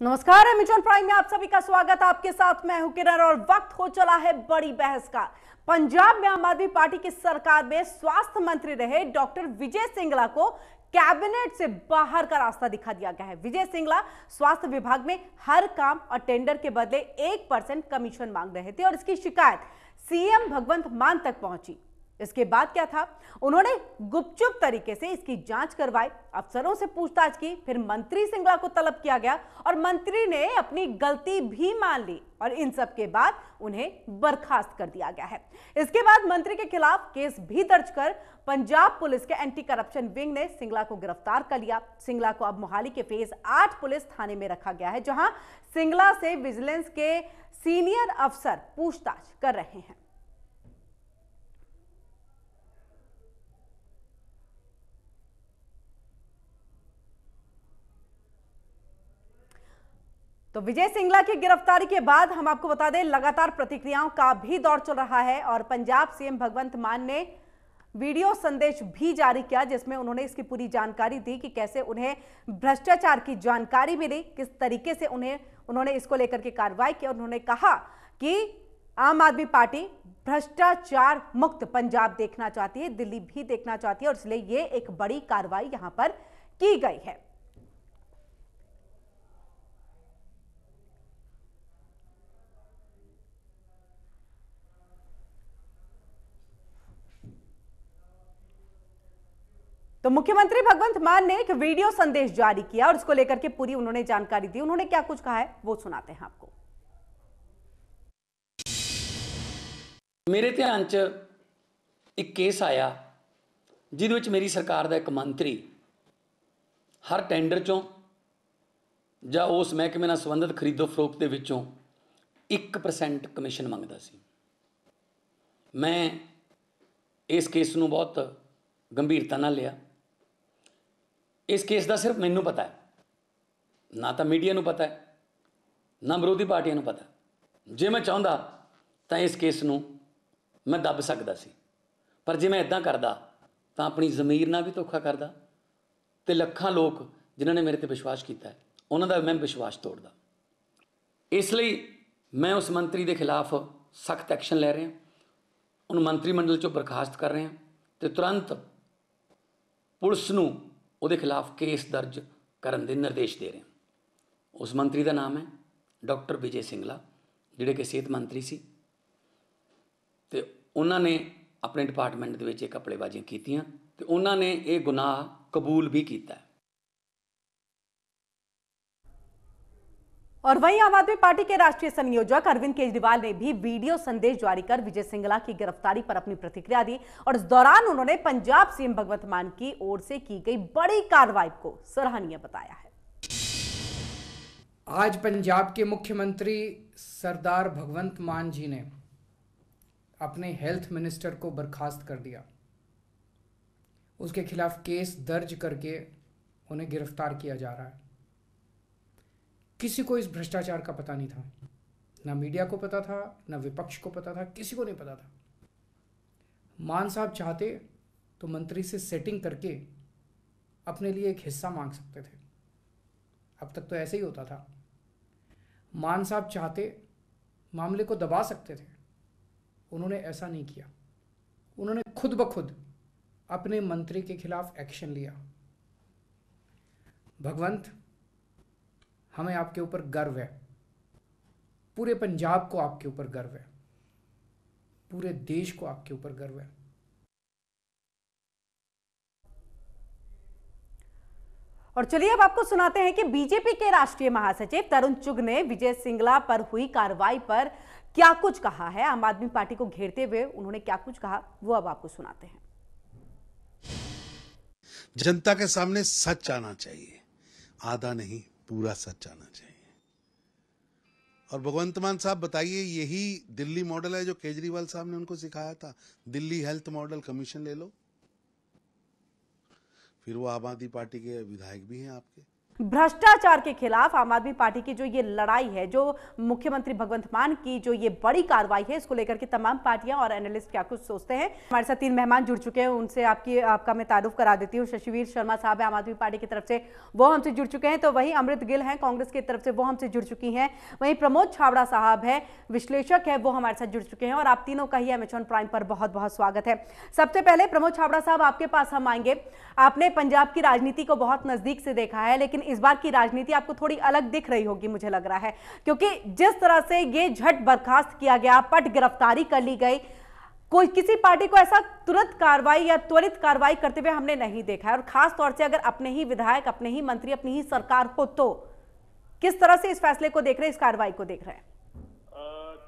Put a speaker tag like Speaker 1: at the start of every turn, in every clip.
Speaker 1: नमस्कार, Amazon prime में आप सभी का स्वागत है। आपके साथ मैं हूं किरण और वक्त हो चला है बड़ी बहस का। पंजाब में आम आदमी पार्टी की सरकार में स्वास्थ्य मंत्री रहे डॉक्टर विजय सिंगला को कैबिनेट से बाहर का रास्ता दिखा दिया गया है। विजय सिंगला स्वास्थ्य विभाग में हर काम और टेंडर के बदले 1% कमीशन मांग रहे थे और इसकी शिकायत सीएम भगवंत मान तक पहुंची। इसके बाद क्या था, उन्होंने गुपचुप तरीके से इसकी जांच करवाई, अफसरों से पूछताछ की, फिर मंत्री सिंगला को तलब किया गया और मंत्री ने अपनी गलती भी मान ली और इन सब के बाद उन्हें बर्खास्त कर दिया गया है। इसके बाद मंत्री के खिलाफ केस भी दर्ज कर पंजाब पुलिस के एंटी करप्शन विंग ने सिंगला को गिरफ्तार कर लिया। सिंगला को अब मोहाली के फेज 8 पुलिस थाने में रखा गया है, जहां सिंगला से विजिलेंस के सीनियर अफसर पूछताछ कर रहे हैं। तो विजय सिंगला की गिरफ्तारी के बाद हम आपको बता दें, लगातार प्रतिक्रियाओं का भी दौर चल रहा है और पंजाब सीएम भगवंत मान ने वीडियो संदेश भी जारी किया, जिसमें उन्होंने इसकी पूरी जानकारी दी कि कैसे उन्हें भ्रष्टाचार की जानकारी मिली, किस तरीके से उन्होंने इसको लेकर के कार्रवाई की। उन्होंने कहा कि आम आदमी पार्टी भ्रष्टाचार मुक्त पंजाब देखना चाहती है, दिल्ली भी देखना चाहती है और इसलिए ये एक बड़ी कार्रवाई यहां पर की गई है। तो मुख्यमंत्री भगवंत मान ने एक वीडियो संदेश जारी किया और इसको लेकर के पूरी उन्होंने जानकारी दी। उन्होंने क्या कुछ कहा है वो सुनाते हैं आपको।
Speaker 2: मेरे ध्यान च एक केस आया जिहदे विच मेरी सरकार दा एक मंत्री हर टेंडर चों जां उस महकमे नाल संबंधित खरीदो फरोख्त दे विचों 1% कमीशन मंगदा सी। मैं इस केस नूं बहुत गंभीरता नाल लिया। इस केस का सिर्फ मैनू पता है, ना तो मीडिया नूं पता है, ना विरोधी पार्टियां नूं पता। जे मैं चाहता तो इस केस नूं मैं दब सकदा सी, पर जे मैं इदां करदा तो अपनी ज़मीर नाल भी धोखा करदा ते लखां लोग जिन्हां ने मेरे ते विश्वास किया उन्हां दा मैं विश्वास तोड़दा। इसलिए मैं उस मंत्री के खिलाफ सख्त एक्शन ले रहे हैं, उन मंत्रिमंडल चों बर्खास्त कर रहे हैं तो तुरंत पुलिस नूं उहदे खिलाफ केस दर्ज करन दे निर्देश दे रहे हैं। उस मंत्री का नाम है डॉक्टर विजय सिंगला, जिहड़े कि सेहत मंत्री सी ते उन्होंने अपने डिपार्टमेंट दे विच कपड़ेबाजियां कीतियां ते उन्होंने ये गुनाह कबूल भी किया है।
Speaker 1: और वहीं आम आदमी पार्टी के राष्ट्रीय संयोजक अरविंद केजरीवाल ने भी वीडियो संदेश जारी कर विजय सिंगला की गिरफ्तारी पर अपनी प्रतिक्रिया दी और इस दौरान उन्होंने पंजाब सीएम भगवंत मान की ओर से की गई बड़ी कार्रवाई को सराहनीय बताया है।
Speaker 3: आज पंजाब के मुख्यमंत्री सरदार भगवंत मान जी ने अपने हेल्थ मिनिस्टर को बर्खास्त कर दिया, उसके खिलाफ केस दर्ज करके उन्हें गिरफ्तार किया जा रहा है। किसी को इस भ्रष्टाचार का पता नहीं था, ना मीडिया को पता था, ना विपक्ष को पता था, किसी को नहीं पता था। मान साहब चाहते तो मंत्री से सेटिंग करके अपने लिए एक हिस्सा मांग सकते थे। अब तक तो ऐसे ही होता था। मान साहब चाहते मामले को दबा सकते थे, उन्होंने ऐसा नहीं किया। उन्होंने खुद ब खुद अपने मंत्री के खिलाफ एक्शन लिया। भगवंत, हमें आपके ऊपर गर्व है, पूरे पंजाब को आपके ऊपर गर्व है, पूरे देश को आपके ऊपर गर्व है।
Speaker 1: और चलिए अब आपको सुनाते हैं कि बीजेपी के राष्ट्रीय महासचिव तरुण चुग ने विजय सिंगला पर हुई कार्रवाई पर क्या कुछ कहा है। आम आदमी पार्टी को घेरते हुए उन्होंने क्या कुछ कहा वो अब आपको सुनाते हैं।
Speaker 4: जनता के सामने सच आना चाहिए, आधा नहीं पूरा सच आना चाहिए। और भगवंत मान साहब बताइए, यही दिल्ली मॉडल है जो केजरीवाल साहब ने उनको सिखाया था? दिल्ली हेल्थ मॉडल, कमीशन ले लो। फिर वो आम आदमी पार्टी के विधायक भी हैं आपके।
Speaker 1: भ्रष्टाचार के खिलाफ आम आदमी पार्टी की जो ये लड़ाई है, जो मुख्यमंत्री भगवंत मान की जो ये बड़ी कार्रवाई है, इसको लेकर के तमाम पार्टियां और एनालिस्ट क्या कुछ सोचते हैं। हमारे साथ 3 मेहमान जुड़ चुके हैं, उनसे आपका मैं तारुफ करा देती हूँ। शशिवीर शर्मा साहब है आम आदमी पार्टी की तरफ से, वो हमसे जुड़ चुके हैं। तो वहीं अमृत गिल हैं कांग्रेस की तरफ से, वो हमसे जुड़ चुकी हैं। वहीं प्रमोद छाबड़ा साहब है, विश्लेषक है, वो हमारे साथ जुड़ चुके हैं। और आप तीनों का ही एमएच प्राइम पर बहुत बहुत स्वागत है। सबसे पहले प्रमोद छाबड़ा साहब, आपके पास हम आएंगे। आपने पंजाब की राजनीति को बहुत नजदीक से देखा है, लेकिन इस बार की राजनीति आपको थोड़ी अलग दिख रही होगी मुझे लग रहा है, क्योंकि जिस तरह से ये झट बर्खास्त किया गया, पट गिरफ्तारी कर ली गई, कोई किसी पार्टी को ऐसा तुरंत कार्रवाई या त्वरित कार्रवाई करते हुए हमने नहीं देखा है। और खास तौर से अगर अपने ही विधायक, अपने ही मंत्री, अपनी ही सरकार हो, तो किस तरह से इस फैसले को देख रहे हैं, इस कार्रवाई को देख रहे हैं?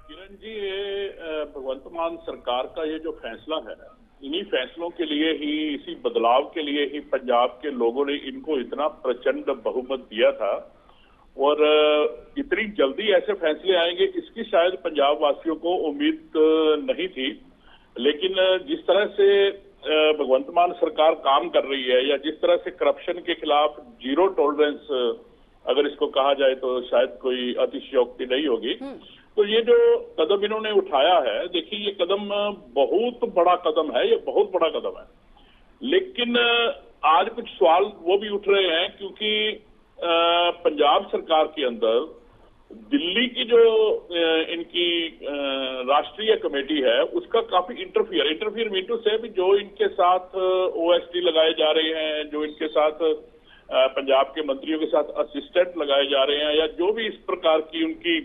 Speaker 5: किरण जी, ये भगवंत मान सरकार का ये जो फैसला है, इन्हीं फैसलों के लिए ही, इसी बदलाव के लिए ही पंजाब के लोगों ने इनको इतना प्रचंड बहुमत दिया था। और इतनी जल्दी ऐसे फैसले आएंगे इसकी शायद पंजाब वासियों को उम्मीद नहीं थी। लेकिन जिस तरह से भगवंत मान सरकार काम कर रही है, या जिस तरह से करप्शन के खिलाफ जीरो टॉलरेंस अगर इसको कहा जाए तो शायद कोई अतिशयोक्ति नहीं होगी। तो ये जो कदम इन्होंने उठाया है, देखिए ये कदम बहुत बड़ा कदम है, ये बहुत बड़ा कदम है। लेकिन आज कुछ सवाल वो भी उठ रहे हैं, क्योंकि पंजाब सरकार के अंदर दिल्ली की जो इनकी राष्ट्रीय कमेटी है, उसका काफी इंटरफियर मीन टू से भी जो इनके साथ ओएसडी लगाए जा रहे हैं, जो इनके साथ पंजाब के मंत्रियों के साथ असिस्टेंट लगाए जा रहे हैं, या जो भी इस प्रकार की उनकी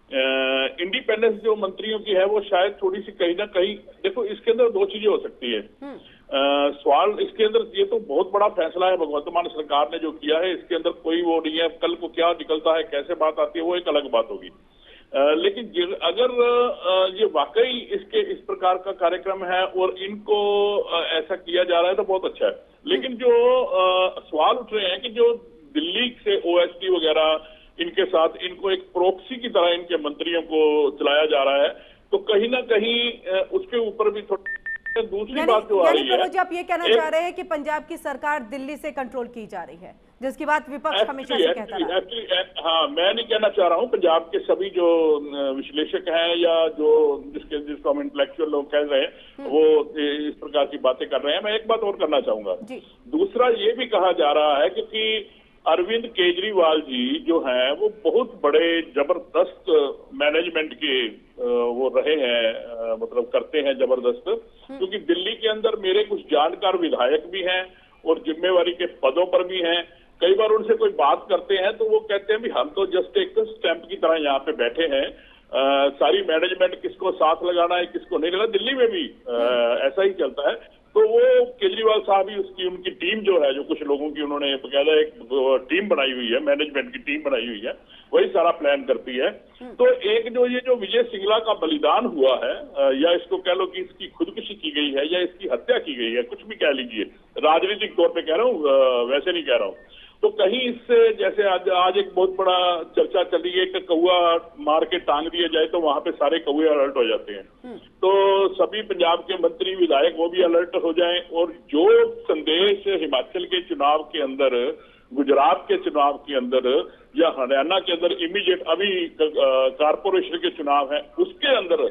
Speaker 5: इंडिपेंडेंस जो मंत्रियों की है, वो शायद थोड़ी सी कहीं ना कहीं, देखो इसके अंदर 2 चीजें हो सकती है। सवाल इसके अंदर, ये तो बहुत बड़ा फैसला है भगवंत मान सरकार ने जो किया है, इसके अंदर कोई वो नहीं है। कल को क्या निकलता है, कैसे बात आती है, वो एक अलग बात होगी। लेकिन अगर ये वाकई इसके इस प्रकार का कार्यक्रम है और इनको ऐसा किया जा रहा है तो बहुत अच्छा है। लेकिन जो सवाल उठ रहे हैं कि जो दिल्ली से ओएसडी वगैरह इनके साथ, इनको एक प्रोक्सी की तरह इनके मंत्रियों को चलाया जा रहा है, तो कहीं ना कहीं उसके ऊपर भी थोड़ी दूसरी बात जो आ रही है।
Speaker 1: आप ये कहना चाह रहे हैं कि पंजाब की सरकार दिल्ली से कंट्रोल की जा रही है, जिसकी बात विपक्ष हमेशा से कहता रहा है।
Speaker 5: हाँ, मैं नहीं कहना चाह रहा हूँ। पंजाब के सभी जो विश्लेषक हैं, या जो जिसको हम इंटेलेक्चुअल लोग कह रहे हैं, वो इस प्रकार की बातें कर रहे हैं। मैं एक बात और करना चाहूंगा। दूसरा ये भी कहा जा रहा है कि अरविंद केजरीवाल जी जो हैं, वो बहुत बड़े जबरदस्त मैनेजमेंट के वो रहे हैं, मतलब करते हैं जबरदस्त। क्योंकि दिल्ली के अंदर मेरे कुछ जानकार विधायक भी हैं और जिम्मेवारी के पदों पर भी हैं। कई बार उनसे कोई बात करते हैं तो वो कहते हैं भी हम तो जस्ट एक स्टैंप की तरह यहाँ पे बैठे हैं, सारी मैनेजमेंट किसको साथ लगाना है, किसको नहीं लगाना। दिल्ली में भी ऐसा ही चलता है। तो वो केजरीवाल साहब ही, उसकी उनकी टीम जो है, जो कुछ लोगों की उन्होंने बकायदा एक टीम बनाई हुई है, मैनेजमेंट की टीम बनाई हुई है, वही सारा प्लान करती है। तो एक जो ये जो विजय सिंगला का बलिदान हुआ है, या इसको कह लो कि इसकी खुदकुशी की गई है या इसकी हत्या की गई है, कुछ भी कह लीजिए, राजनीतिक तौर पे कह रहा हूँ, वैसे नहीं कह रहा हूँ। तो कहीं इससे, जैसे आज एक बहुत बड़ा चर्चा चली है कि कौआ मार के टांग दिया जाए तो वहां पे सारे कौए अलर्ट हो जाते हैं। तो सभी पंजाब के मंत्री विधायक वो भी अलर्ट हो जाएं, और जो संदेश हिमाचल के चुनाव के अंदर, गुजरात के चुनाव के अंदर, या हरियाणा के अंदर इमीडिएट अभी कारपोरेशन के चुनाव है, उसके अंदर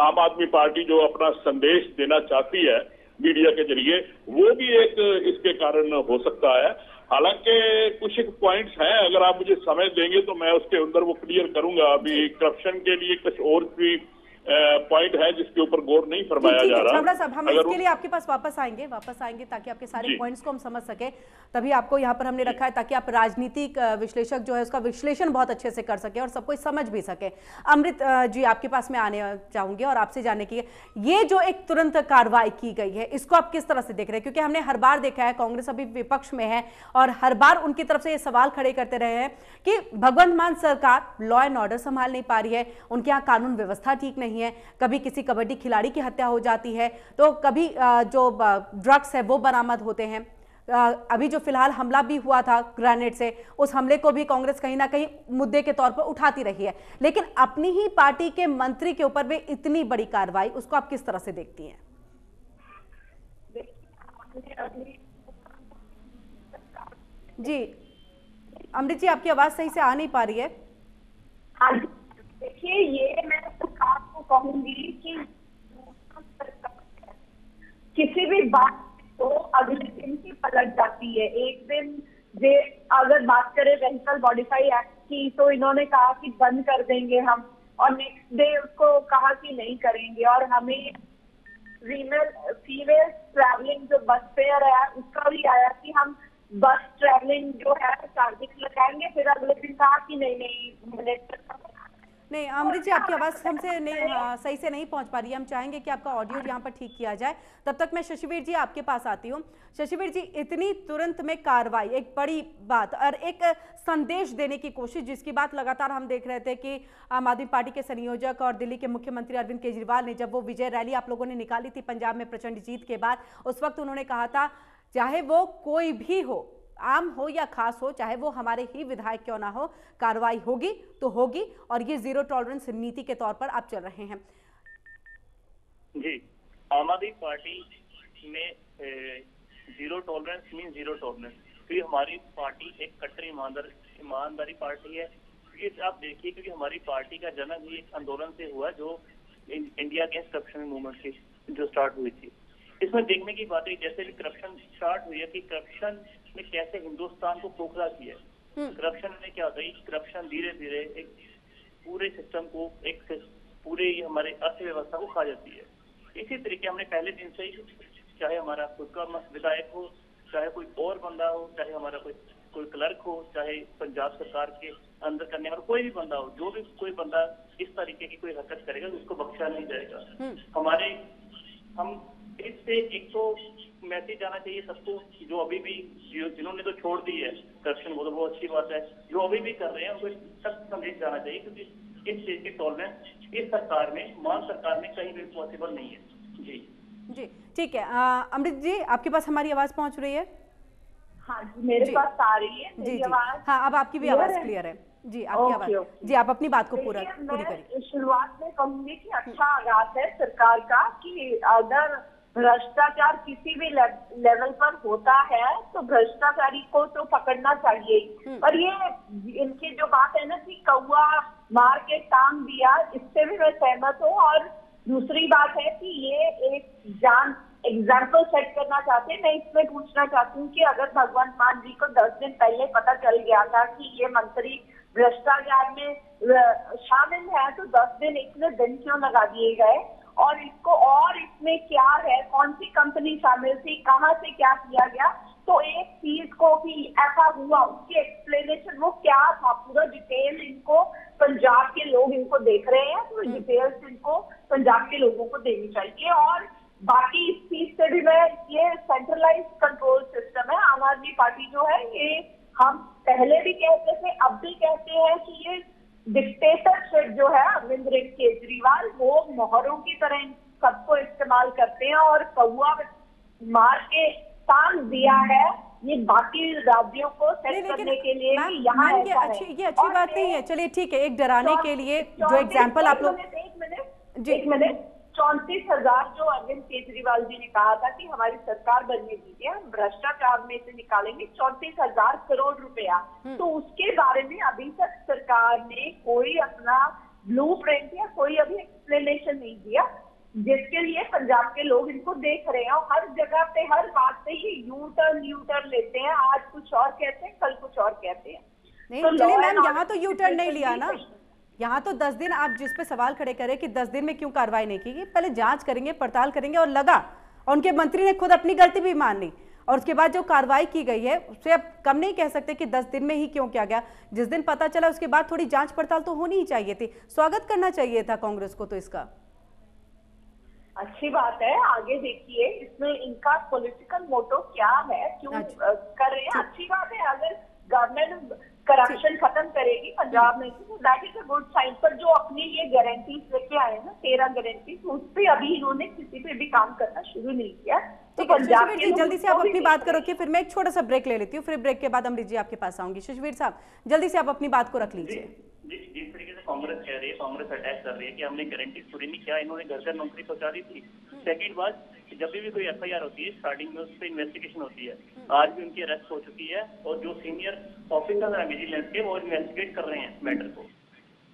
Speaker 5: आम आदमी पार्टी जो अपना संदेश देना चाहती है मीडिया के जरिए, वो भी एक इसके कारण हो सकता है। हालांकि कुछ एक पॉइंट्स हैं, अगर आप मुझे समय देंगे तो मैं उसके अंदर वो क्लियर करूंगा। अभी करप्शन के लिए कुछ और भी पॉइंट है जिसके ऊपर गौर नहीं फरमाया जा रहा।
Speaker 1: छाबड़ा साहब, हम इसके लिए आपके पास वापस आएंगे ताकि आपके सारे पॉइंट्स को हम समझ सके। तभी आपको यहाँ पर हमने रखा है ताकि आप राजनीतिक विश्लेषक जो है उसका विश्लेषण बहुत अच्छे से कर सके और सब कोई समझ भी सके। अमृत जी, आपके पास मैं आने चाहूंगी और आपसे जानने की, ये जो एक तुरंत कार्रवाई की गई है, इसको आप किस तरह से देख रहे हैं? क्योंकि हमने हर बार देखा है, कांग्रेस अभी विपक्ष में है और हर बार उनकी तरफ से ये सवाल खड़े करते रहे हैं कि भगवंत मान सरकार लॉ एंड ऑर्डर संभाल नहीं पा रही है, उनके यहाँ कानून व्यवस्था ठीक नहीं है, कभी किसी कबड्डी खिलाड़ी की हत्या हो जाती है, तो कभी जो ड्रग्स है वो बरामद होते हैं। अभी जो फिलहाल हमला भी हुआ था ग्रेनेड से, उस हमले को भी कांग्रेस कहीं ना कहीं मुद्दे के तौर पर उठाती रही है। लेकिन अपनी ही पार्टी के मंत्री के ऊपर भी इतनी बड़ी कार्रवाई, उसको आप किस तरह से देखती हैं? जी अमृत जी, आपकी आवाज सही से आ नहीं पा रही है।
Speaker 6: हाँ, देखिए ये मैं सरकार को कहूंगी कि किसी भी बात तो अगले दिन की पलट जाती है। एक दिन अगर बात करें व्हीकल मॉडिफाई एक्ट की, तो इन्होंने कहा कि बंद कर देंगे हम, और नेक्स्ट डे उसको कहा कि नहीं करेंगे। और हमें फीमेल ट्रैवलिंग जो बस फेयर है उसका भी आया कि हम बस ट्रैवलिंग जो है चार्जेस लगाएंगे, फिर अगले दिन कहा कि नहीं
Speaker 1: नहीं अमृत जी, आपकी आवाज हमसे नहीं सही से नहीं पहुंच पा रही है। हम चाहेंगे कि आपका ऑडियो यहाँ पर ठीक किया जाए। तब तक मैं शशिवीर जी आपके पास आती हूँ। शशिवीर जी, इतनी तुरंत में कार्रवाई एक बड़ी बात और एक संदेश देने की कोशिश, जिसकी बात लगातार हम देख रहे थे कि आम आदमी पार्टी के संयोजक और दिल्ली के मुख्यमंत्री अरविंद केजरीवाल ने जब वो विजय रैली आप लोगों ने निकाली थी पंजाब में प्रचंड जीत के बाद, उस वक्त उन्होंने कहा था चाहे वो कोई भी हो, आम हो या खास हो, चाहे वो हमारे ही विधायक क्यों ना हो, कार्रवाई होगी तो होगी। और ये जीरो टॉलरेंस नीति के तौर पर आप चल रहे हैं।
Speaker 7: जी, आम आदमी पार्टी में zero tolerance mean zero tolerance, क्योंकि हमारी पार्टी एक कट्टर ईमानदारी पार्टी है। क्योंकि आप देखिए, क्योंकि हमारी पार्टी का जन्म ही एक आंदोलन से हुआ जो इंडिया अगेंस्ट करप्शन मूवमेंट की जो स्टार्ट हुई थी। इसमें देखने की बात है जैसे भी करप्शन स्टार्ट हुई है कि करप्शन ने कैसे हिंदुस्तान को खोखला किया है। करप्शन में क्या होता है, करप्शन धीरे धीरे एक पूरे सिस्टम को, एक पूरे हमारे अर्थव्यवस्था को खा जाती है। इसी तरीके हमने पहले दिन से ही, चाहे हमारा खुद का विधायक हो, चाहे कोई और बंदा हो, चाहे हमारा कोई क्लर्क हो, चाहे पंजाब सरकार के अंदर करने वाला कोई भी बंदा हो, जो भी कोई बंदा इस तरीके की कोई हरकत करेगा उसको बख्शा नहीं जाएगा। हम इससे एक तो मैसेज जाना चाहिए सबको, जो अभी भी जिन्होंने तो छोड़ दी है करप्शन, वो तो बहुत अच्छी बात है, जो अभी भी कर रहे हैं उनको सख्त संदेश जाना चाहिए, क्योंकि इस चीज की टॉलरेंस इस सरकार में, मान सरकार में कहीं भी पॉसिबल नहीं है। जी
Speaker 1: ठीक है। अमृत जी, आपके पास हमारी आवाज पहुंच रही है?
Speaker 6: हाँ जी, मेरे पास आ रही है मेरी आवाज।
Speaker 1: हाँ, अब आपकी भी आवाज क्लियर है जी। आपकी आवाज जी, आप अपनी बात को पूरी करिए।
Speaker 6: शुरुआत में कहूंगी कि अच्छा आगाज है सरकार का कि अगर भ्रष्टाचार किसी भी लेवल पर होता है तो भ्रष्टाचारी को तो पकड़ना चाहिए। पर ये इनकी जो बात है ना कि कौवा मार के टांग दिया, इससे भी मैं सहमत हूँ। और दूसरी बात है कि ये एक एग्जाम्पल सेट करना चाहते हैं। मैं इसमें पूछना चाहती हूँ कि अगर भगवंत मान जी को 10 दिन पहले पता चल गया था कि ये मंत्री भ्रष्टाचार में शामिल है, तो 10 दिन इतने दिन क्यों लगा दिए गए? और इसमें क्या है, कौन सी कंपनी शामिल थी, कहाँ से क्या किया गया? तो एक चीज को कि ऐसा हुआ, उसकी एक्सप्लेनेशन वो क्या था, पूरा डिटेल इनको पंजाब के लोग इनको देख रहे हैं, तो डिटेल्स इनको पंजाब के लोगों को देनी चाहिए। और बाकी इस चीज से भी मैं, ये सेंट्रलाइज कंट्रोल सिस्टम है आम आदमी पार्टी जो है, ये हम पहले भी कहते थे, अब भी कहते हैं कि ये डिक्टेटरशिप जो है अरविंद केजरीवाल, वो मोहरों की तरह सबको इस्तेमाल करते हैं और कौवा मार के टांग दिया है ये बाकी राज्यों को सेट करने के लिए। यहाँ
Speaker 1: ये अच्छी बात नहीं है। चलिए ठीक है, एक डराने के लिए जो एग्जाम्पल आप लोग,
Speaker 6: एक मिनट 34,000 जो अरविंद केजरीवाल जी ने कहा था कि हमारी सरकार बनने दीजिए, हम भ्रष्टाचार में से निकालेंगे 34,000 करोड़ रुपया, तो उसके बारे में अभी तक सरकार ने कोई अपना ब्लूप्रिंट या कोई अभी एक्सप्लेनेशन नहीं दिया, जिसके लिए पंजाब के लोग इनको देख रहे हैं। और हर जगह पे हर बात पे ही यू टर्न लेते हैं, आज कुछ और कहते हैं, कल कुछ और कहते हैं।
Speaker 1: नहीं तो चलिए मैम, यहाँ तो यू टर्न नहीं लिया ना, यहाँ तो 10 दिन आप जिस पे सवाल खड़े करें कि 10 दिन में क्यों कार्रवाई नहीं की, पहले जांच करेंगे, पड़ताल करेंगे, और लगा, और उनके मंत्री ने खुद अपनी गलती भी मान ली, और उसके बाद जो कार्रवाई की गई है उससे अब कम नहीं कह सकते कि 10 दिन में ही क्यों किया गया। जिस दिन पता चला उसके बाद थोड़ी जांच पड़ताल तो होनी ही चाहिए थी। स्वागत करना चाहिए था कांग्रेस को तो इसका।
Speaker 6: अच्छी बात है, आगे देखिए इसमें इनका पॉलिटिकल मोटो क्या है, क्यों कर रहे हैं। अच्छी बात है, अगर गवर्नमेंट करप्शन खत्म करेगी पंजाब में, तो that is a good sign. पर जो अपनी ये गारंटीज लेके आए ना, 13 गारंटीज, उस पर अभी इन्होंने किसी पे भी काम करना शुरू नहीं किया। तो पंजाब के
Speaker 1: जल्दी से आप अपनी बात करो कि फिर मैं एक छोटा सा ब्रेक ले लेती हूँ, फिर ब्रेक के बाद अमृत जी आपके पास आऊंगी। शशिवीर साहब, जल्दी से आप अपनी बात को रख लीजिए।
Speaker 7: जिस तरीके से कांग्रेस कह रही है, कांग्रेस अटैक कर रही है कि हमने गारंटी पूरी नहीं किया, इन्होंने घर घर नौकरी पहुंचा दी थी, सेकंड बात, जब भी कोई FIR होती है स्टार्टिंग में उस पर इन्वेस्टिगेशन होती है। आज भी उनकी अरेस्ट हो चुकी है और जो सीनियर ऑफिसर है विजिलेंस के वो इन्वेस्टिगेट कर रहे हैं मैटर को।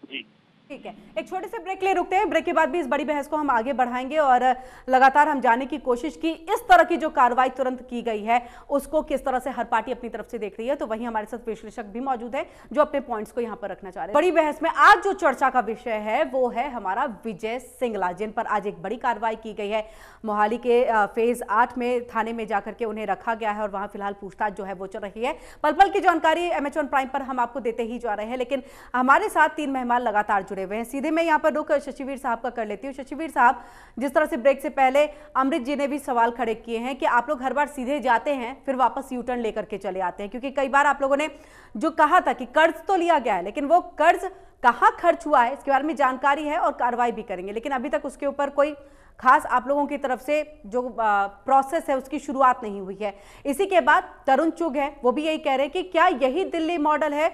Speaker 7: जी
Speaker 1: ठीक है, एक छोटे से ब्रेक ले रुकते हैं। ब्रेक के बाद भी इस बड़ी बहस को हम आगे बढ़ाएंगे और लगातार हम जानने की कोशिश की इस तरह की जो कार्रवाई तुरंत की गई है उसको किस तरह से हर पार्टी अपनी तरफ से देख रही है। तो वहीं हमारे साथ विश्लेषक भी मौजूद है जो अपने पॉइंट्स को यहां पर रखना चाह रहे हैं। बड़ी बहस में आज जो चर्चा का विषय है वो है हमारा विजय सिंगला, जिन पर आज एक बड़ी कार्रवाई की गई है। मोहाली के फेज 8 में थाने में जाकर के उन्हें रखा गया है और वहां फिलहाल पूछताछ जो है वो चल रही है। पल पल की जानकारी MH1 प्राइम पर हम आपको देते ही जा रहे हैं, लेकिन हमारे साथ 3 मेहमान लगातार जुड़े हुए हैं। सीधे मैं यहाँ पर रुक शशिवीर साहब का कर लेती हूँ। शशिवीर साहब, जिस तरह से ब्रेक से पहले अमृत जी ने भी सवाल खड़े किए हैं कि आप लोग हर बार सीधे जाते हैं फिर वापस यू टर्न लेकर के चले आते हैं, क्योंकि कई बार आप लोगों ने जो कहा था कि कर्ज तो लिया गया है लेकिन वो कर्ज कहाँ खर्च हुआ है इसके बारे में जानकारी है और कार्रवाई भी करेंगे, लेकिन अभी तक उसके ऊपर कोई खास आप लोगों की तरफ से जो प्रोसेस है उसकी शुरुआत नहीं हुई है। इसी के बाद तरुण चुग है, वो भी यही कह रहे हैं कि क्या यही दिल्ली मॉडल है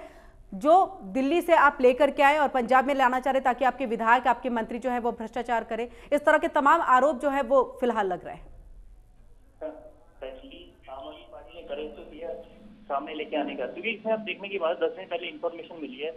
Speaker 1: जो दिल्ली से आप लेकर के आए और पंजाब में लाना चाह रहे ताकि आपके विधायक आपके मंत्री जो है वो भ्रष्टाचार करे। इस तरह के तमाम आरोप जो है वो फिलहाल लग रहे हैं।
Speaker 7: आम आदमी पार्टी ने करेज तो किया सामने लेके आने का, क्योंकि इसमें आप देखने की बात 10 दिन पहले इन्फॉर्मेशन मिली है।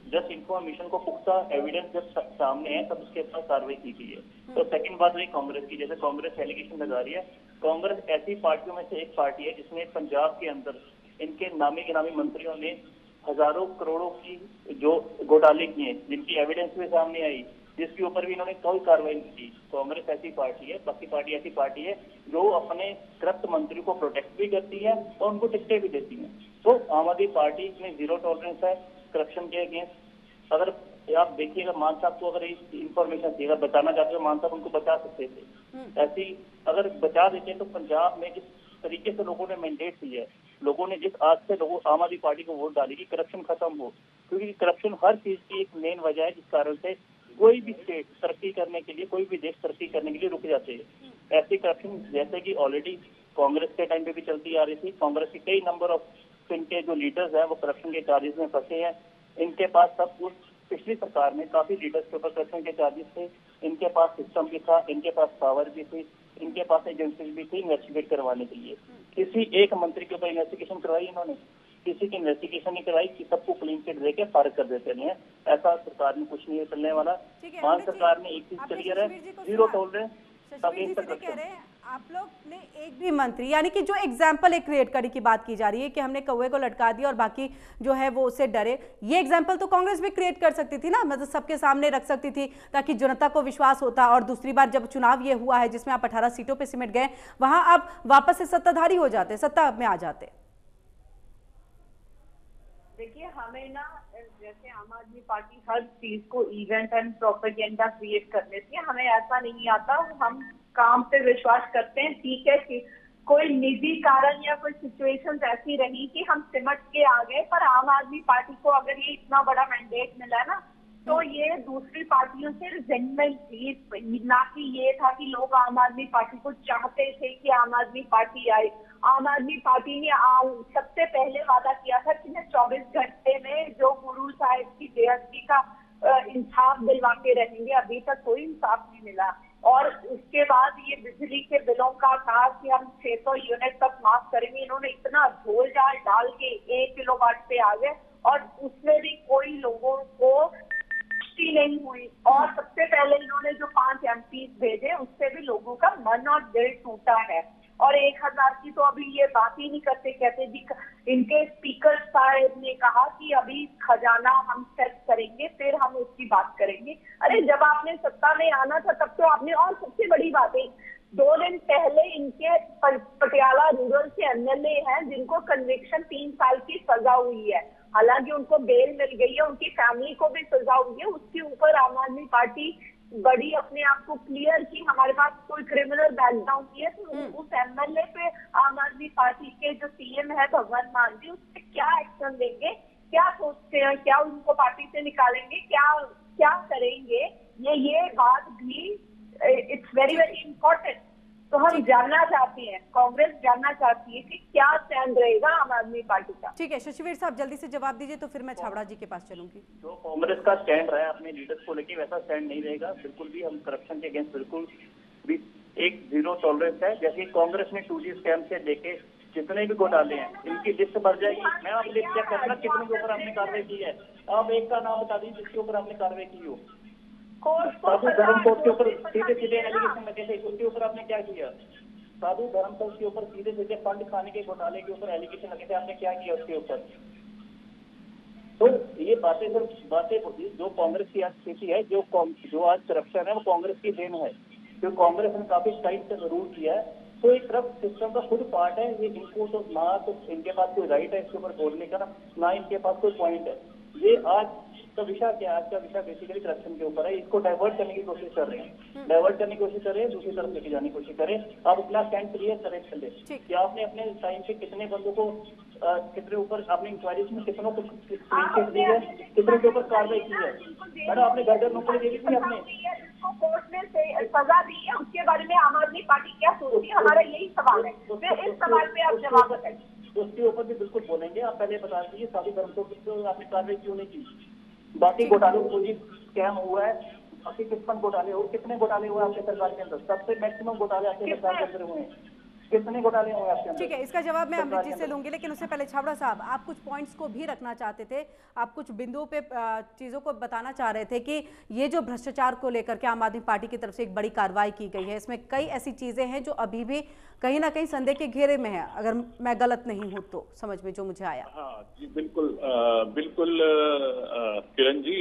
Speaker 7: जस्ट इन्फॉर्मेशन को पुख्ता एविडेंस जब सामने है तब उसके बाद कार्रवाई की गई है। तो सेकंड बात रही कांग्रेस की, जैसे कांग्रेस एलिगेशन लगा रही है। कांग्रेस ऐसी पार्टियों में से एक पार्टी है जिसने पंजाब के अंदर इनके नामी गिनामी मंत्रियों ने हजारों करोड़ों की जो घोटाले किए जिनकी एविडेंस भी सामने आई, जिसके ऊपर भी इन्होंने कोई कार्रवाई नहीं की। कांग्रेस ऐसी पार्टी है, बाकी पार्टी ऐसी पार्टी है जो अपने करप्ट मंत्री को प्रोटेक्ट भी करती है और उनको टिकटें भी देती है। तो आम आदमी पार्टी में जीरो टॉलरेंस है करप्शन के अगेंस्ट। अगर आप देखिएगा मान साहब को अगर इंफॉर्मेशन थी, अगर बचाना चाहते हो मान साहब उनको बचा सकते थे। ऐसी अगर बचा देते तो पंजाब में जिस तरीके से लोगों ने मैंडेट दी है, लोगों ने जिस आज से लोगों आम आदमी पार्टी को वोट डाली कि करप्शन खत्म हो, क्योंकि करप्शन हर चीज की एक मेन वजह है जिस कारण से कोई भी स्टेट तरक्की करने के लिए, कोई भी देश तरक्की करने के लिए रुक जाते हैं। ऐसी करप्शन जैसे कि ऑलरेडी कांग्रेस के टाइम पे भी चलती आ रही थी। कांग्रेस के कई नंबर ऑफ इनके जो लीडर्स हैं वो करप्शन के चार्जेस में फंसे हैं। इनके पास सब कुछ, पिछली सरकार में काफी लीडर्स के ऊपर करप्शन के चार्जेस थे। इनके पास सिस्टम भी था, इनके पास पावर भी थी, इनके पास एजेंसीज भी थी इन्वेस्टिगेट करवाने के लिए। किसी एक मंत्री के ऊपर इन्वेस्टिगेशन करवाई इन्होंने? किसी की इन्वेस्टिगेशन नहीं करवाई कि सबको क्लीन चिट देके फारिग कर देते नहीं है। ऐसा सरकार में कुछ नहीं चलने वाला। मान सरकार ने एक चीज क्लियर है, जीरो टॉलरेंस अगेंस्ट करप्शन।
Speaker 1: आप लोग ने एक भी मंत्री, यानी कि जो एग्जाम्पल एक क्रिएट करने की बात की जा रही है कि हमने कौवे को लटका दिया और बाकी जो है वो उससे डरे, ये एग्जाम्पल तो कांग्रेस भी क्रिएट कर सकती थी ना, मतलब सबके सामने रख सकती थी ताकि जनता को विश्वास होता। और दूसरी बार जब चुनाव ये हुआ है जिसमें आप 18 सीटों पे सिमट गए, वहां आप वापस से सत्ताधारी हो जाते, सत्ता में आ जाते।
Speaker 6: देखिए हमें ना, जैसे आम आदमी पार्टी हर चीज को इवेंट एंड प्रोपेगेंडा क्रिएट कर लेती है, हमें ऐसा नहीं आता। हम काम पे विश्वास करते हैं। ठीक है कि कोई निजी कारण या कोई सिचुएशन ऐसी रही कि हम सिमट के आ गए, पर आम आदमी पार्टी को अगर ये इतना बड़ा मैंडेट मिला है ना, तो ये दूसरी पार्टियों से रिजेंटमेंट थी, ना कि ये था कि लोग आम आदमी पार्टी को चाहते थे कि आम आदमी पार्टी आए। आम आदमी पार्टी ने सबसे पहले वादा किया था कि मैं 24 घंटे में जो गुरु साहिब की बेअदबी का इंसाफ दिलवा के रहेंगे। अभी तक कोई इंसाफ नहीं मिला। और उसके बाद ये बिजली के बिलों का था कि हम 600 यूनिट तक माफ करेंगे। इन्होंने इतना झोल झाल डाल के 1 किलोवाट पे आ गए और उसमें भी कोई लोगों को पुष्टि नहीं हुई। और सबसे पहले इन्होंने जो 5 MP भेजे उससे भी लोगों का मन और दिल टूटा है। और 1000 की तो अभी ये बात ही नहीं करते। कहते जी, इनके स्पीकर साहब ने कहा कि अभी खजाना हम सेट करेंगे फिर हम उसकी बात करेंगे। अरे जब आपने सत्ता में आना था तब तो आपने, और सबसे बड़ी बात है 2 दिन पहले इनके पटियाला रूरल से MLA हैं जिनको कन्विक्शन 3 साल की सजा हुई है। हालांकि उनको बेल मिल गई है, उनकी फैमिली को भी सजा हुई है। उसके ऊपर आम आदमी पार्टी बड़ी अपने आप को क्लियर की हमारे पास कोई क्रिमिनल बैकग्राउंड नहीं है। तो उस MLA पे आम आदमी पार्टी के जो CM है भगवंत मान जी, उस पर क्या एक्शन लेंगे, क्या सोचते हैं, क्या उनको पार्टी से निकालेंगे, क्या करेंगे, ये बात भी इट्स वेरी वेरी इंपॉर्टेंट। तो हम जानना चाहते हैं, कांग्रेस जानना चाहती है कि क्या स्टैंड रहेगा आम आदमी पार्टी का।
Speaker 1: ठीक है शशिवीर साहब, जल्दी से जवाब दीजिए तो फिर मैं छाबड़ा जी के पास चलूंगी।
Speaker 7: जो कांग्रेस का स्टैंड रहा है अपने लीडर्स को लेकर, वैसा स्टैंड नहीं रहेगा बिल्कुल भी। हम करप्शन के अगेंस्ट बिल्कुल भी एक जीरो टॉलरेंस है। जैसे कांग्रेस ने 2G स्कैम से लेके जितने भी घोटाले हैं इनकी लिस्ट भर जाएगी। मैं आप लिस्ट चेक करना कितने के ऊपर आपने कार्रवाई की है। आप एक का नाम बता दीजिए जिसके ऊपर आपने कार्रवाई की हो। साधु धर्मकोट के ऊपर सीधे सीधे एलिगेशन लगे थे, उसके ऊपर आपने क्या किया? साधु धर्मकोट के ऊपर सीधे सीधे फंड खाने के घोटाले के ऊपर एलिगेशन लगे थे, आपने क्या किया उसके ऊपर? तो ये बातें जो कांग्रेस की आज स्थिति है, जो आज करप्शन है वो कांग्रेस की देन है। जो कांग्रेस ने काफी टाइट से रूल किया है, तो एक तरफ सिस्टम का खुद पार्ट है ये। इनको तो ना तो इनके पास कोई राइट है इसके ऊपर बोलने का, ना इनके पास कोई पॉइंट है। ये आज का विषय क्या है? आज का विषय बेसिकली करप्शन के ऊपर है। इसको डाइवर्ट करने की कोशिश कर रहे हैं, दूसरी तरफ लेके जाने की कोशिश करें। आप अपना स्टैंड क्लियर करें पहले कि आपने अपने टाइम पे कितने बंदों को कितने ऊपर आपने इंक्वायरी में कितनों को स्क्रीनशॉट दी है, कितने के ऊपर कार्रवाई की है। मैडम आपने घर नौकरी दे दी थी आपने,
Speaker 6: कोर्ट ने सजा दी है, उसके बारे में आम आदमी पार्टी क्या सोचती है? हमारा यही सवाल है। फिर इस सवाल पे आप जवाब बताइए।
Speaker 7: उसके ऊपर भी बिल्कुल बोलेंगे। आप पहले बता दीजिए साधु धर्मकोट आपने कार्रवाई क्यों नहीं की? बाकी घोटालों को जी स्कैम हुआ है, बाकी कितने घोटाले हुए आपके सरकार के अंदर? सबसे मैक्सिमम घोटाले आपके सरकार के अंदर हुए हैं। कितने घोटाले हुए आपके अंदर?
Speaker 1: ठीक है, इसका जवाब मैं अमृत जी से लूंगी, लेकिन उससे पहले छाबड़ा साहब, आप कुछ पॉइंट्स को भी रखना चाहते थे। आप कुछ बिंदुओं पे चीजों को बताना चाह रहे थे कि ये जो भ्रष्टाचार को लेकर के आम आदमी पार्टी की तरफ से एक बड़ी कार्रवाई की गई है, इसमें कई ऐसी चीजें हैं जो अभी भी कहीं ना कहीं संदेह के घेरे में है, अगर मैं गलत नहीं हूं तो समझ में जो मुझे आया।
Speaker 5: हाँ जी, बिल्कुल बिल्कुल किरण जी,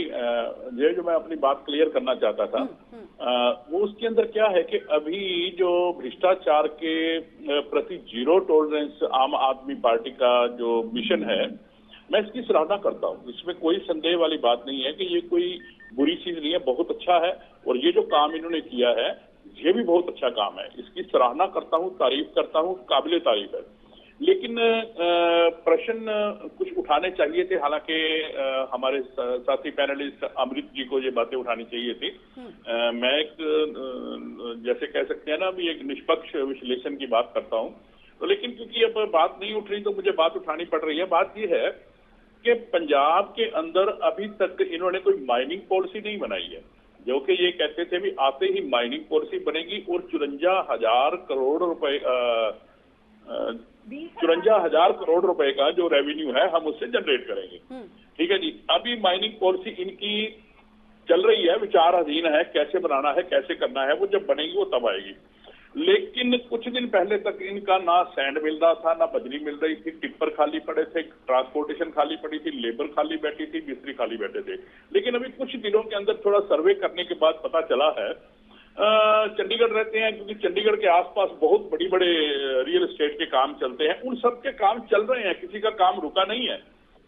Speaker 5: ये जो मैं अपनी बात क्लियर करना चाहता था वो उसके अंदर क्या है कि अभी जो भ्रष्टाचार के प्रति जीरो टॉलरेंस आम आदमी पार्टी का जो मिशन है, मैं इसकी सराहना करता हूँ। इसमें कोई संदेह वाली बात नहीं है कि ये कोई बुरी चीज नहीं है, बहुत अच्छा है। और ये जो काम इन्होंने किया है ये भी बहुत अच्छा काम है, इसकी सराहना करता हूँ, तारीफ करता हूँ, काबिले तारीफ है। लेकिन प्रश्न कुछ उठाने चाहिए थे। हालांकि हमारे साथी पैनलिस्ट अमृत जी को ये बातें उठानी चाहिए थी। मैं एक जैसे कह सकते हैं ना, अभी एक निष्पक्ष विश्लेषण की बात करता हूँ, तो लेकिन क्योंकि अब बात नहीं उठ रही तो मुझे बात उठानी पड़ रही है। बात ये है कि पंजाब के अंदर अभी तक इन्होंने कोई माइनिंग पॉलिसी नहीं बनाई है, जो कि ये कहते थे भी आते ही माइनिंग पॉलिसी बनेगी और 54,000 करोड़ रुपए 54,000 करोड़ रुपए का जो रेवेन्यू है हम उससे जनरेट करेंगे। ठीक है जी, अभी माइनिंग पॉलिसी इनकी चल रही है, विचाराधीन है, कैसे बनाना है, कैसे करना है, वो जब बनेगी वो तब आएगी। लेकिन कुछ दिन पहले तक इनका ना सैंड मिल रहा था, ना बजरी मिल रही थी, टिप्पर खाली पड़े थे, ट्रांसपोर्टेशन खाली पड़ी थी, लेबर खाली बैठी थी, मिस्त्री खाली बैठे थे। लेकिन अभी कुछ दिनों के अंदर थोड़ा सर्वे करने के बाद पता चला है, चंडीगढ़ रहते हैं, क्योंकि चंडीगढ़ के आसपास बहुत बड़ी बड़े रियल एस्टेट के काम चलते हैं, उन सब के काम चल रहे हैं, किसी का काम रुका नहीं है।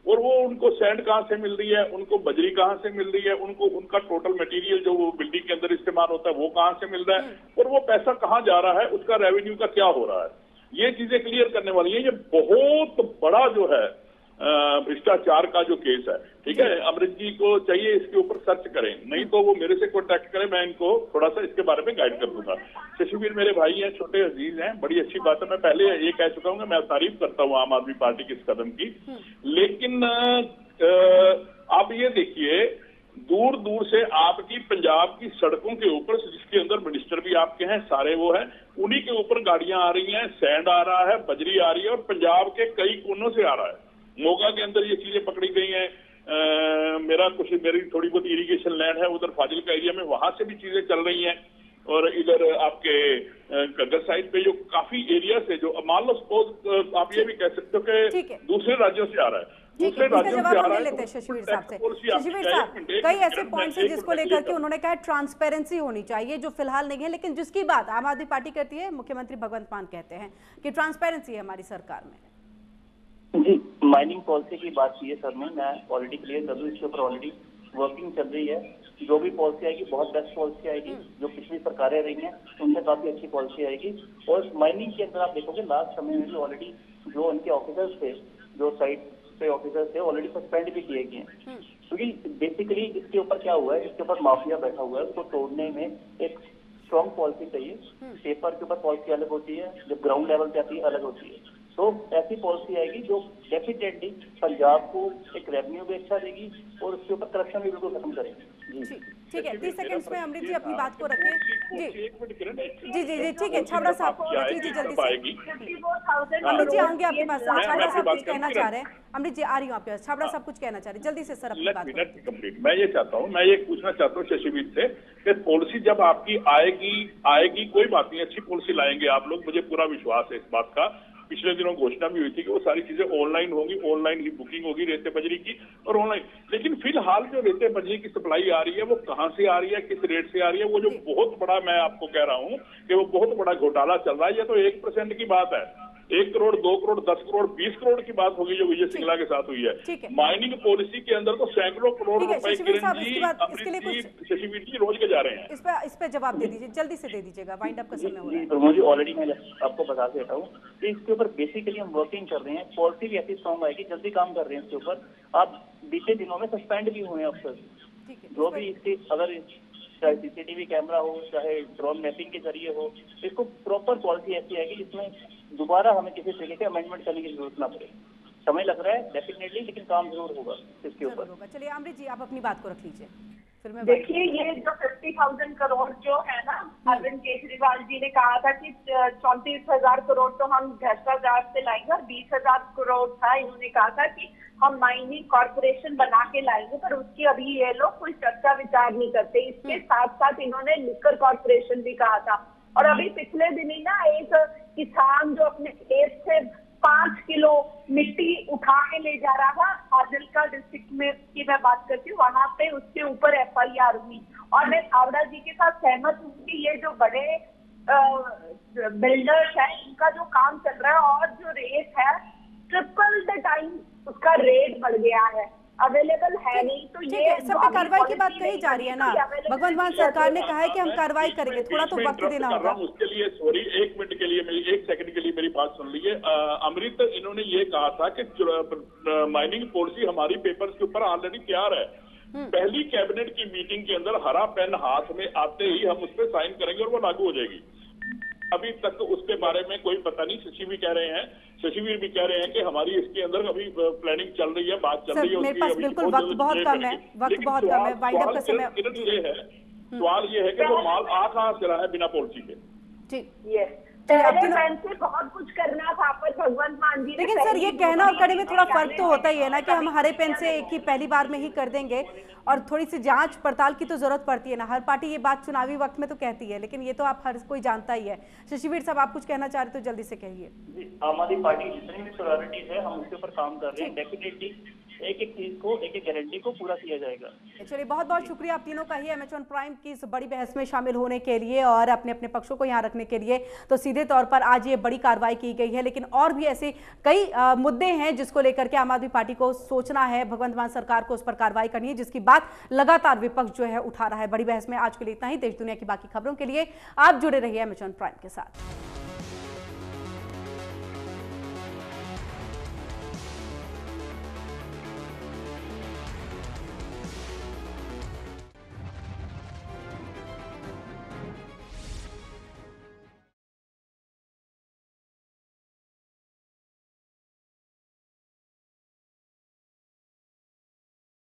Speaker 5: और वो उनको सैंड कहाँ से मिल रही है, उनको बजरी कहाँ से मिल रही है, उनको उनका टोटल मटेरियल जो वो बिल्डिंग के अंदर इस्तेमाल होता है वो कहाँ से मिल रहा है, और वो पैसा कहाँ जा रहा है, उसका रेवेन्यू का क्या हो रहा है, ये चीजें क्लियर करने वाली है। ये बहुत बड़ा जो है भ्रष्टाचार का जो केस है। ठीक है, अमृत जी को चाहिए इसके ऊपर सर्च करें, नहीं तो वो मेरे से कॉन्टैक्ट करें, मैं इनको थोड़ा सा इसके बारे में गाइड कर दूंगा। शशिवीर मेरे भाई हैं, छोटे अजीज हैं, बड़ी अच्छी बात है। मैं पहले ये कह चुका हूँ, मैं तारीफ करता हूँ आम आदमी पार्टी के इस कदम की। लेकिन आप ये देखिए, दूर दूर से आपकी पंजाब की सड़कों के ऊपर, जिसके अंदर मिनिस्टर भी आपके हैं, सारे वो हैं, उन्हीं के ऊपर गाड़ियां आ रही हैं, सैंड आ रहा है, बजरी आ रही है, और पंजाब के कई कोनों से आ रहा है। मोगा के अंदर ये चीजें पकड़ी गई हैं। मेरी थोड़ी बहुत इरिगेशन लैंड है उधर फाजिलका एरिया में, वहां से भी चीजें चल रही हैं। और इधर आपके कगर साइड पे जो काफी एरिया से, जो मान लो सपोज आप ये भी कह सकते हो कि दूसरे राज्यों से आ रहा है, दूसरे राज्यों से आ रहा है।
Speaker 1: शशिवीर साहब से, शशिवीर साहब, कई ऐसे पॉइंट्स हैं जिसको लेकर के उन्होंने कहा ट्रांसपेरेंसी होनी चाहिए, जो फिलहाल नहीं है, लेकिन जिसकी बात आम आदमी पार्टी करती है, मुख्यमंत्री भगवंत मान कहते हैं कि ट्रांसपेरेंसी है हमारी सरकार में।
Speaker 7: जी, माइनिंग पॉलिसी की बात की है सर, मैं ऑलरेडी क्लियर कर दूं, इसके ऊपर ऑलरेडी वर्किंग चल रही है। जो भी पॉलिसी आएगी बहुत बेस्ट पॉलिसी आएगी, जो पिछली सरकारें रही हैं उनसे काफी अच्छी पॉलिसी आएगी। और माइनिंग के अंदर आप देखोगे लास्ट समय में भी ऑलरेडी जो उनके ऑफिसर्स थे, जो साइट पे ऑफिसर्स थे, ऑलरेडी सस्पेंड भी किए गए हैं। क्योंकि बेसिकली इसके ऊपर क्या हुआ है, इसके ऊपर माफिया बैठा हुआ है, उसको तोड़ने में एक स्ट्रॉन्ग पॉलिसी चाहिए। पेपर के ऊपर पॉलिसी अलग होती है, जब ग्राउंड लेवल पे आती है अलग होती है। तो ऐसी पॉलिसी आएगी जो डेफिनेटली पंजाब को एक रेवेन्यू भी अच्छा देगी और उसके ऊपर करप्शन भी बिल्कुल खत्म करेगी।
Speaker 1: ठीक है, 30 सेकंड्स में अमृत जी अपनी बात को रखें। जी ठीक है, छाबड़ा साहब रख लीजिए जल्दी से। अमृत जी आऊंगी आपके पास। छाबड़ा साहब कुछ कहना चाह रहे हैं। अमृत जी आ रही हूँ आपके पास। छाबड़ा साहब कुछ कहना चाह रहे हैं, जल्दी से सर अपनी बात
Speaker 5: कंप्लीट। मैं ये चाहता हूँ, मैं ये पूछना चाहता हूँ शशिवीर से कि पॉलिसी जब आपकी आएगी कोई बात नहीं, अच्छी पॉलिसी लाएंगे आप लोग, मुझे पूरा विश्वास है इस बात का। पिछले दिनों घोषणा भी हुई थी कि वो सारी चीजें ऑनलाइन होगी, ऑनलाइन ही बुकिंग होगी रेते बजरी की और ऑनलाइन। लेकिन फिलहाल जो रेते बजरी की सप्लाई आ रही है वो कहां से आ रही है, किस रेट से आ रही है, वो जो बहुत बड़ा, मैं आपको कह रहा हूं कि वो बहुत बड़ा घोटाला चल रहा है। ये तो 1% की बात है। 1 करोड़, 2 करोड़, 10 करोड़, 20 करोड़ की बात होगी जो विजय सिंगला के साथ हुई है। माइनिंग पॉलिसी के अंदर तो सैकड़ों करोड़ रुपए शशिवीर जी रोज के जा रहे हैं।
Speaker 1: इस पे जवाब दे दीजिए, जल्दी से दे दीजिएगा, वाइंड अप का समय हो रहा है।
Speaker 7: प्रमोद जी ऑलरेडी मैं आपको बता देता हूँ कि इसके ऊपर बेसिकली हम वर्किंग कर रहे हैं। पॉलिसी भी ऐसी स्ट्रॉन्ग आएगी, जल्दी काम कर रहे हैं इसके ऊपर। आप बीते दिनों में सस्पेंड भी हुए अफसर, जो भी इसके, अगर चाहे सीसीटीवी कैमरा हो, चाहे ड्रोन मैपिंग के जरिए हो, इसको प्रॉपर पॉलिसी ऐसी आएगी जिसमें दोबारा हमें किसी तरीके से अमेंडमेंट करने की जरूरत ना पड़े। समय लग रहा है डेफिनेटली, लेकिन काम जरूर होगा इसके ऊपर।
Speaker 1: चलिए अमृत जी आप अपनी बात को रख लीजिए।
Speaker 6: देखिए, ये जो 50,000 करोड़ जो है ना, अरविंद केजरीवाल जी ने कहा था कि 34,000 करोड़ तो हम भ्रष्टाचार से लाएंगे और 20,000 करोड़ था, इन्होंने कहा था कि हम माइनिंग कॉर्पोरेशन बना के लाएंगे, पर उसकी अभी ये लोग कोई चर्चा विचार नहीं करते। इसके साथ साथ इन्होंने लिकर कॉर्पोरेशन भी कहा था। और अभी पिछले दिन ही ना एक किसान जो अपने खेत से 5 किलो मिट्टी उठा के ले जा रहा था, फाजिल्का डिस्ट्रिक्ट में की मैं बात करती हूँ, वहां पे उसके ऊपर FIR हुई। और मैं छाबड़ा जी के साथ सहमत हूँ कि ये जो बड़े बिल्डर्स हैं, इनका जो काम चल रहा है और जो रेट है ट्रिपल द टाइम उसका रेट बढ़ गया है, अवेलेबल है नहीं। तो ये
Speaker 1: सब पे कार्रवाई की बात कही जा रही है ना, भगवंत मान सरकार ने कहा है कि हम कार्रवाई करेंगे, थोड़ा तो वक्त देना होगा।
Speaker 5: उसके लिए सॉरी, 1 मिनट के लिए, मेरी 1 सेकंड के लिए मेरी बात सुन लीजिए। अमृत, इन्होंने ये कहा था कि माइनिंग पॉलिसी हमारी पेपर्स के ऊपर ऑलरेडी तैयार है। पहली कैबिनेट की मीटिंग के अंदर हरा पेन हाथ में आते ही हम उस पर साइन करेंगे और वो लागू हो जाएगी। अभी तक उसके बारे में कोई पता नहीं। शशिवीर भी कह रहे हैं कि हमारी इसके अंदर अभी प्लानिंग चल रही है, बात चल रही है।
Speaker 1: मेरे पास बिल्कुल वक्त बहुत कम है, वाइंड अप का समय।
Speaker 5: सवाल ये है कि वो माल आ कहां से रहा है बिना पॉलिसी के।
Speaker 6: ठीक, पहले पेन से बहुत कुछ करना था पर भगवंत मान जी।
Speaker 1: लेकिन सर ये कहना और करने में थोड़ा फर्क तो होता ही है ना, कि हम हरे पेन से एक ही पहली बार में ही कर देंगे, और थोड़ी सी जांच पड़ताल की तो जरूरत पड़ती है ना। हर पार्टी ये बात चुनावी वक्त में तो कहती है, लेकिन ये तो आप हर कोई जानता ही है। शशिवीर साहब आप कुछ कहना चाह रहे तो जल्दी से कहिए।
Speaker 7: आम आदमी पार्टी जितनी भी प्रायोरिटीज है हम उसके ऊपर काम कर रहे हैं। डेफिनेटली एक चीज को, एक गारंटी को पूरा किया जाएगा।
Speaker 1: चलिए बहुत बहुत शुक्रिया आप तीनों का ही एमएच1 प्राइम की इस बड़ी बहस में शामिल होने के लिए और अपने अपने पक्षों को यहाँ रखने के लिए। तो सीधे तौर पर आज ये बड़ी कार्रवाई की गई है, लेकिन और भी ऐसे कई मुद्दे हैं जिसको लेकर के आम आदमी पार्टी को सोचना है, भगवंत मान सरकार को उस पर कार्रवाई करनी है, जिसकी बात लगातार विपक्ष जो है उठा रहा है। बड़ी बहस में आज के लिए इतना ही। देश दुनिया की बाकी खबरों के लिए आप जुड़े रहिए एमएच1 प्राइम के साथ।